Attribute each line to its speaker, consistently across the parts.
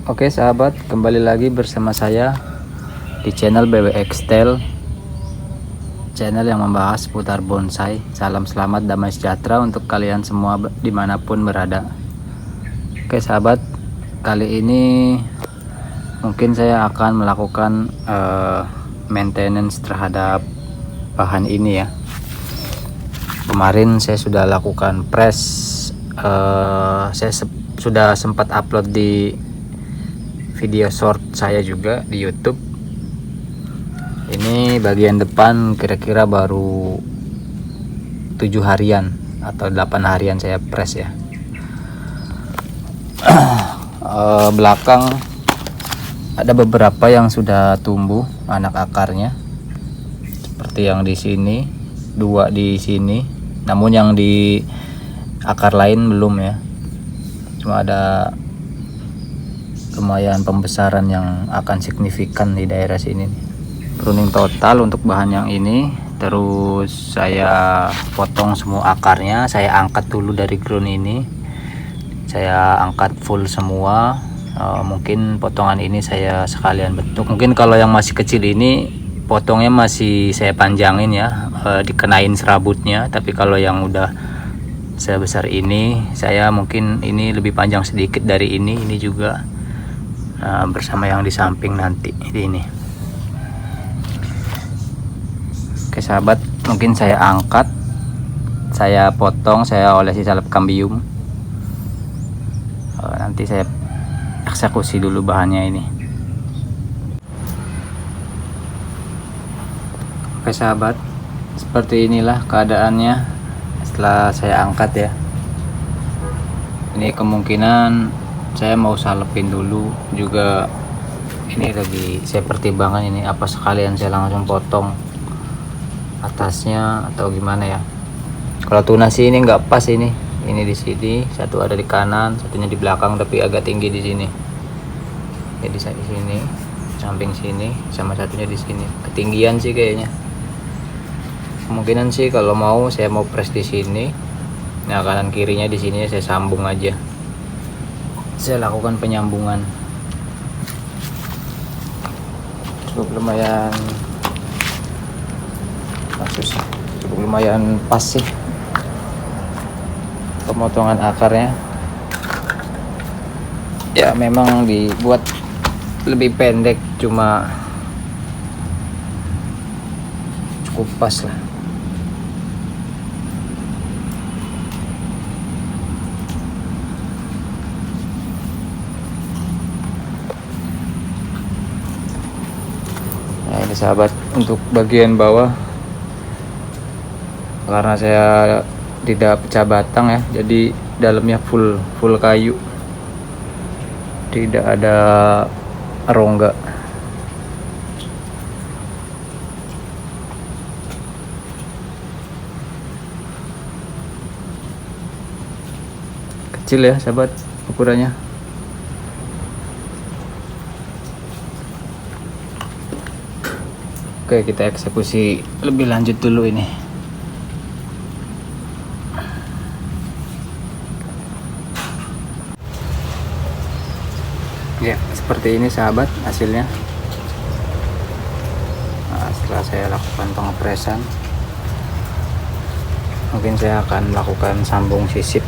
Speaker 1: Oke sahabat, kembali lagi bersama saya di channel BWX Style, channel yang membahas seputar bonsai. Salam selamat damai sejahtera untuk kalian semua dimanapun berada. Oke sahabat, kali ini mungkin saya akan melakukan maintenance terhadap bahan ini ya. Kemarin saya sudah lakukan press, saya sudah sempat upload di video short saya juga di YouTube. Ini bagian depan kira-kira baru 7 harian atau 8 harian saya press ya. Belakang ada beberapa yang sudah tumbuh anak akarnya, seperti yang di sini, 2 di sini, namun yang di akar lain belum ya. Cuma ada lumayan pembesaran yang akan signifikan di daerah sini. Pruning total untuk bahan yang ini, terus saya potong semua akarnya, saya angkat dulu dari ground ini, saya angkat full semua. Mungkin potongan ini saya sekalian bentuk. Mungkin kalau yang masih kecil ini potongnya masih saya panjangin ya, dikenain serabutnya. Tapi kalau yang udah sebesar ini, saya mungkin ini lebih panjang sedikit dari ini juga. Bersama yang di samping nanti ini. Oke sahabat, mungkin saya angkat, saya potong, saya olesi salep kambium. Nanti saya eksekusi dulu bahannya ini. Oke sahabat, seperti inilah keadaannya setelah saya angkat ya. Ini kemungkinan saya mau salepin dulu juga. Ini lagi saya pertimbangkan ini apa sekalian saya langsung potong atasnya atau gimana ya. Kalau tunas ini nggak pas ini di sini, satu ada di kanan, satunya di belakang tapi agak tinggi di sini. Jadi saya di sini, samping sini, sama satunya di sini. Ketinggian sih kayaknya. Kemungkinan sih kalau mau saya mau press di sini. Nah, kanan kirinya di sini saya sambung aja. Saya lakukan penyambungan. Cukup lumayan pas sih pemotongan akarnya ya. Memang dibuat lebih pendek, cuma cukup pas lah. Nah ini sahabat, untuk bagian bawah karena saya tidak pecah batang ya, jadi dalamnya full kayu, tidak ada rongga. Kecil ya sahabat ukurannya. Oke, kita eksekusi lebih lanjut dulu ini. Ya, seperti ini sahabat hasilnya. Nah, setelah saya lakukan pengepresan, mungkin saya akan melakukan sambung sisip.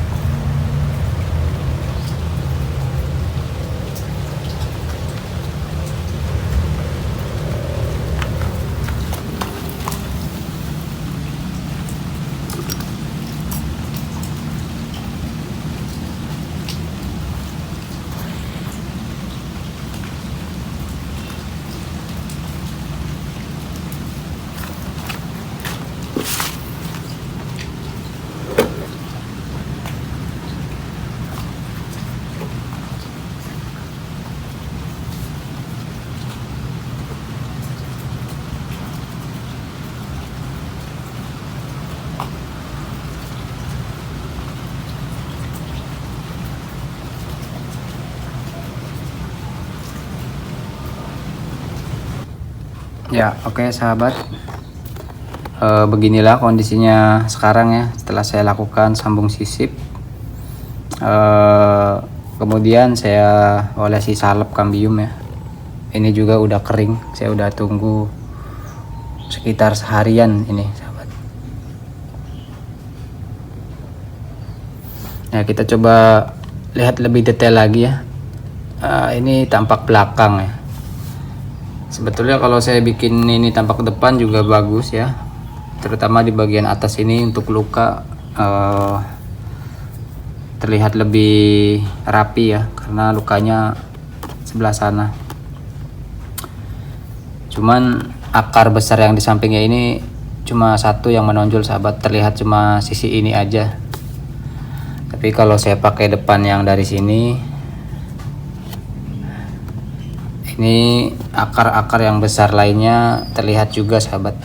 Speaker 1: Ya, oke sahabat. Beginilah kondisinya sekarang ya, setelah saya lakukan sambung sisip. Kemudian saya olesi salep kambium ya. Ini juga udah kering, saya udah tunggu sekitar seharian ini sahabat. Nah, kita coba lihat lebih detail lagi ya. Ini tampak belakang ya. Sebetulnya kalau saya bikin ini tampak depan juga bagus ya, terutama di bagian atas ini untuk luka terlihat lebih rapi ya, karena lukanya sebelah sana. Cuman akar besar yang di sampingnya ini cuma satu yang menonjol sahabat, terlihat cuma sisi ini aja. Tapi kalau saya pakai depan yang dari sini, ini akar-akar yang besar lainnya terlihat juga sahabat.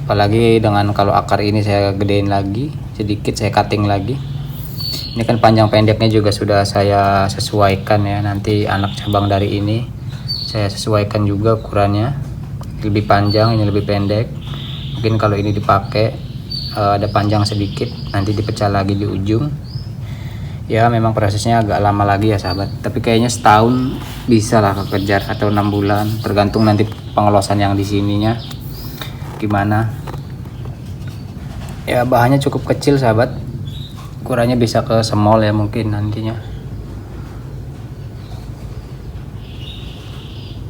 Speaker 1: Apalagi dengan kalau akar ini saya gedein lagi sedikit, saya cutting lagi. Ini kan panjang pendeknya juga sudah saya sesuaikan ya, nanti anak cabang dari ini saya sesuaikan juga ukurannya, lebih panjang, ini lebih pendek. Mungkin kalau ini dipakai ada panjang sedikit, nanti dipecah lagi di ujung ya. Memang prosesnya agak lama lagi ya sahabat, tapi kayaknya setahun bisa lah kekejar, atau 6 bulan, tergantung nanti pengelosan yang di sininya gimana ya. Bahannya cukup kecil sahabat, ukurannya bisa ke small ya mungkin nantinya.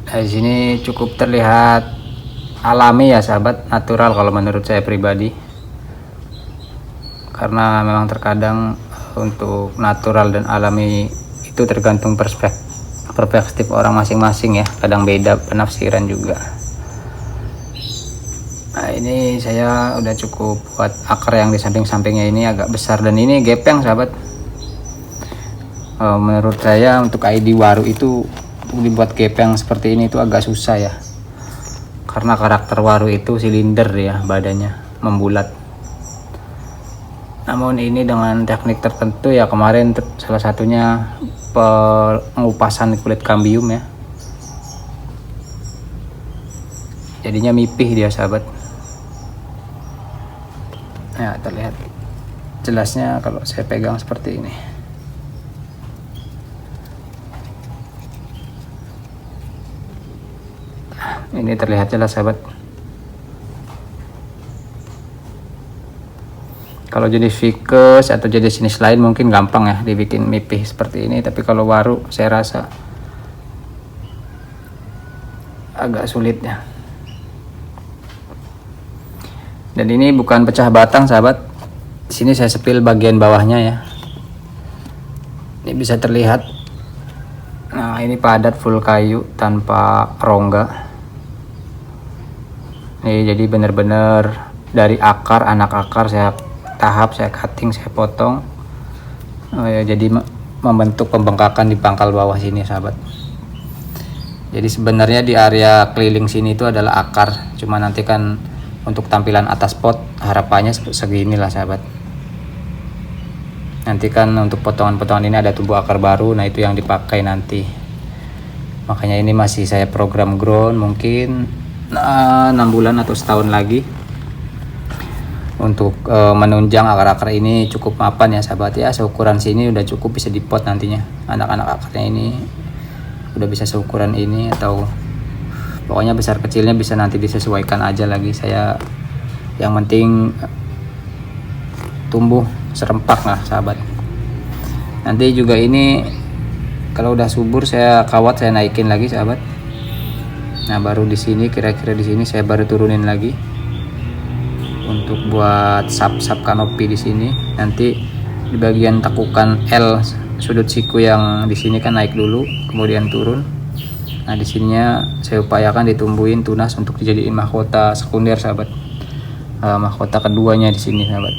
Speaker 1: Di sini cukup terlihat alami ya sahabat, natural kalau menurut saya pribadi, karena memang terkadang untuk natural dan alami itu tergantung perspektif orang masing-masing ya, kadang beda penafsiran juga. Nah, ini saya udah cukup buat akar yang di samping-sampingnya ini agak besar, dan ini gepeng sahabat. Menurut saya untuk ID waru itu dibuat gepeng seperti ini itu agak susah ya, karena karakter waru itu silinder ya, badannya membulat. Namun ini dengan teknik tertentu ya, kemarin salah satunya pengupasan kulit kambium ya, jadinya mipih dia sahabat. Ya, terlihat jelasnya kalau saya pegang seperti ini. Ini terlihat jelas sahabat. Kalau jenis Vicus atau jenis lain mungkin gampang ya dibikin mipih seperti ini, tapi kalau waru saya rasa agak sulit ya. Dan ini bukan pecah batang sahabat, di sini saya sepil bagian bawahnya ya, ini bisa terlihat. Nah, ini padat full kayu tanpa rongga. Ini jadi benar-benar dari akar, anak akar saya tahap, saya cutting, saya potong ya, jadi membentuk pembengkakan di pangkal bawah sini sahabat. Jadi sebenarnya di area keliling sini itu adalah akar, cuma nanti kan untuk tampilan atas pot harapannya segini lah sahabat. Nanti kan untuk potongan-potongan ini ada tumbuh akar baru, nah itu yang dipakai nanti. Makanya ini masih saya program ground, mungkin 6 bulan atau setahun lagi untuk menunjang akar-akar ini cukup mapan ya sahabat ya. Seukuran sini udah cukup bisa dipot nantinya, anak-anak akarnya ini udah bisa seukuran ini, atau pokoknya besar kecilnya bisa nanti disesuaikan aja lagi saya, yang penting tumbuh serempak lah sahabat. Nanti juga ini kalau udah subur saya kawat, saya naikin lagi sahabat. Nah, baru di sini kira-kira di sini saya baru turunin lagi untuk buat sap-sap kanopi di sini. Nanti di bagian tekukan L sudut siku yang di sini kan naik dulu, kemudian turun. Nah, di sininya saya upayakan ditumbuhin tunas untuk dijadiin mahkota sekunder sahabat. Mahkota keduanya di sini sahabat.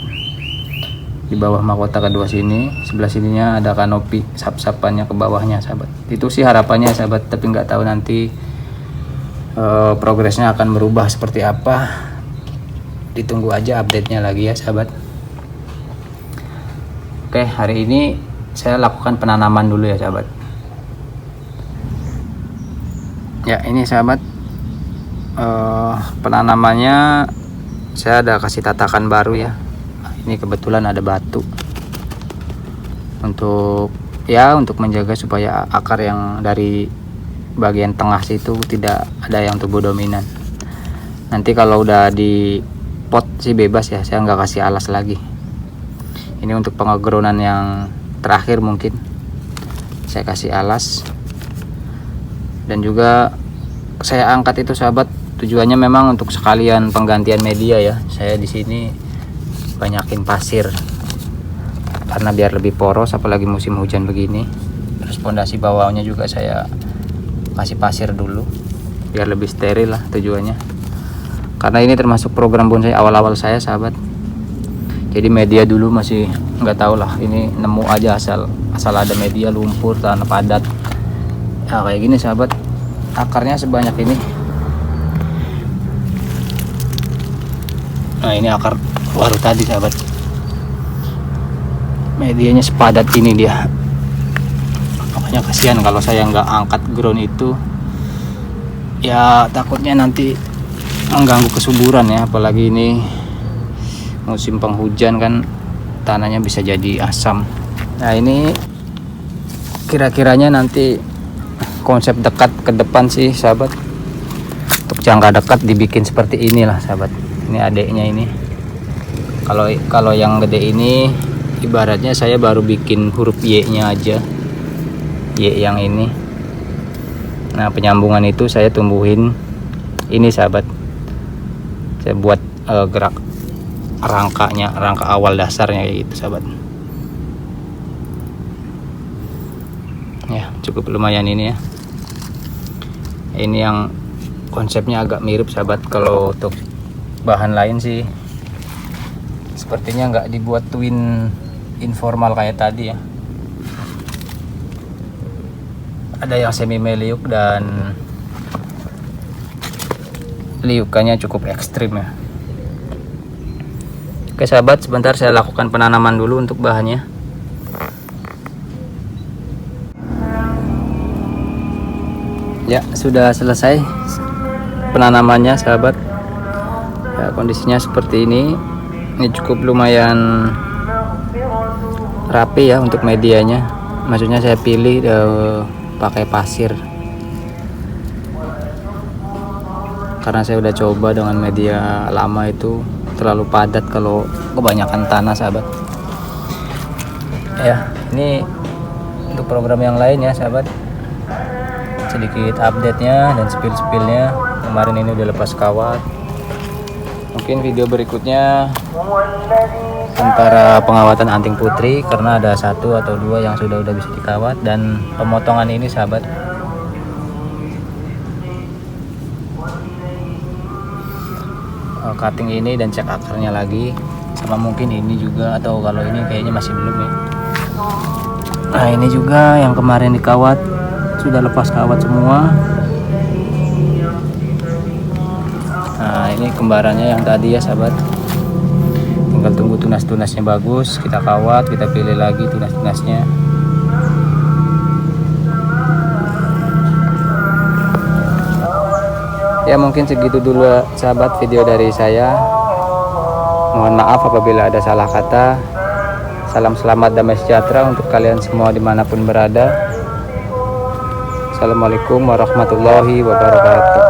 Speaker 1: Di bawah mahkota kedua sini, sebelah sininya ada kanopi sap-sapannya ke bawahnya sahabat. Itu sih harapannya sahabat, tapi nggak tahu nanti progresnya akan berubah seperti apa. Ditunggu aja update-nya lagi ya sahabat. Oke, hari ini saya lakukan penanaman dulu ya sahabat. Ya, ini sahabat penanamannya saya ada kasih tatakan baru ya. Ini kebetulan ada batu untuk ya untuk menjaga supaya akar yang dari bagian tengah situ tidak ada yang tumbuh dominan. Nanti kalau udah di pot sih bebas ya, saya nggak kasih alas lagi. Ini untuk pengegronan yang terakhir mungkin saya kasih alas. Dan juga saya angkat itu sahabat, tujuannya memang untuk sekalian penggantian media ya. Saya di sini banyakin pasir karena biar lebih poros, apalagi musim hujan begini. Terus pondasi bawahnya juga saya kasih pasir dulu biar lebih steril lah tujuannya. Karena ini termasuk program bonsai awal-awal saya sahabat. Jadi media dulu masih nggak tahu lah, ini nemu aja asal ada media, lumpur, tanah padat. Nah kayak gini sahabat, akarnya sebanyak ini. Nah ini akar baru tadi sahabat, medianya sepadat ini dia. Makanya kasihan kalau saya nggak angkat ground itu, ya takutnya nanti mengganggu kesuburan ya, apalagi ini musim penghujan kan, tanahnya bisa jadi asam. Nah ini kira-kiranya nanti konsep dekat ke depan sih sahabat. Untuk jangka dekat dibikin seperti inilah sahabat. Ini adeknya ini. Kalau yang gede ini ibaratnya saya baru bikin huruf Y nya aja, Y yang ini. Nah penyambungan itu saya tumbuhin ini sahabat. Saya buat gerak rangka awal dasarnya kayak gitu sahabat. Ya cukup lumayan ini ya. Ini yang konsepnya agak mirip sahabat. Kalau untuk bahan lain sih sepertinya nggak dibuat twin informal kayak tadi ya. Ada yang semi meliuk dan liukannya cukup ekstrim ya. Oke sahabat, sebentar saya lakukan penanaman dulu untuk bahannya. Ya sudah selesai penanamannya sahabat. Ya, kondisinya seperti ini. Ini cukup lumayan rapi ya untuk medianya. Maksudnya saya pilih pakai pasir karena saya udah coba dengan media lama itu terlalu padat kalau kebanyakan tanah sahabat. Ya ini untuk program yang lain ya sahabat, sedikit update nya dan spill-spillnya. Kemarin ini udah lepas kawat. Mungkin video berikutnya antara pengawatan anting putri karena ada 1 atau 2 yang sudah bisa dikawat, dan pemotongan ini sahabat. Cutting ini dan cek akarnya lagi, sama mungkin ini juga, atau kalau ini kayaknya masih belum ya. Nah ini juga yang kemarin dikawat sudah lepas kawat semua. Nah ini kembarannya yang tadi ya sahabat, tinggal tunggu tunas-tunasnya bagus, kita kawat, kita pilih lagi tunas-tunasnya. Ya mungkin segitu dulu sahabat video dari saya. Mohon maaf apabila ada salah kata. Salam selamat damai sejahtera untuk kalian semua dimanapun berada. Assalamualaikum warahmatullahi wabarakatuh.